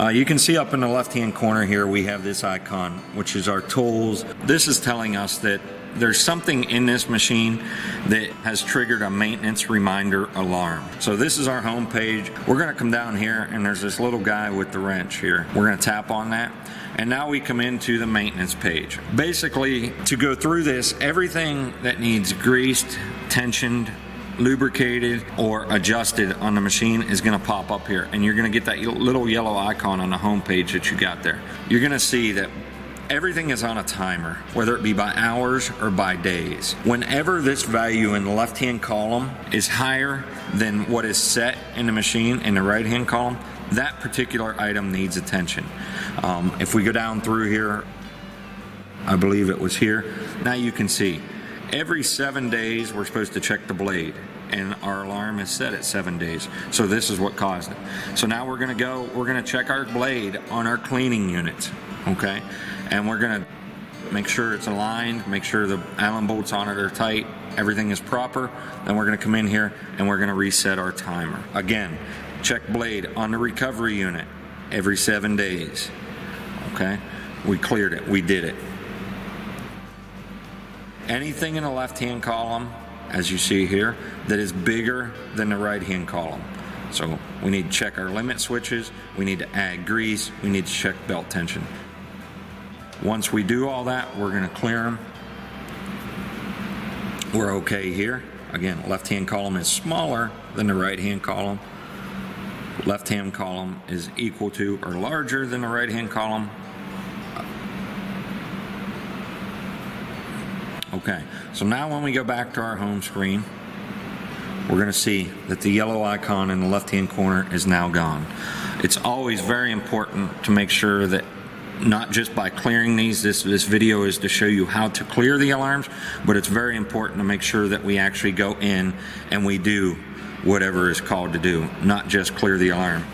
You can see up in the left-hand corner here, we have this icon, which is our tools. This is telling us that there's something in this machine that has triggered a maintenance reminder alarm. So this is our home page. We're gonna come down here and there's this little guy with the wrench here. We're gonna tap on that. And now we come into the maintenance page. Basically, to go through this, everything that needs greased, tensioned, lubricated, or adjusted on the machine is gonna pop up here. And you're gonna get that little yellow icon on the home page that you got there. You're gonna see that everything is on a timer, whether it be by hours or by days. Whenever this value in the left-hand column is higher than what is set in the machine in the right-hand column, that particular item needs attention. If we go down through here, I believe it was here, now you can see every 7 days we're supposed to check the blade, and our alarm is set at 7 days. So this is what caused it. So now we're gonna check our blade on our cleaning unit, okay? And we're gonna make sure it's aligned, make sure the Allen bolts on it are tight, everything is proper. Then we're gonna come in here and we're gonna reset our timer. Again, check blade on the recovery unit every 7 days, okay? We cleared it, we did it. Anything in the left-hand column, as you see here, that is bigger than the right-hand column. So we need to check our limit switches, we need to add grease, we need to check belt tension. Once we do all that, we're gonna clear them. We're okay here. Again, left-hand column is smaller than the right-hand column. Left-hand column is equal to or larger than the right-hand column. Okay, so now when we go back to our home screen, we're gonna see that the yellow icon in the left-hand corner is now gone. It's always very important to make sure that not just by clearing these, this video is to show you how to clear the alarms, but it's very important to make sure that we actually go in and we do whatever is called to do, not just clear the alarm.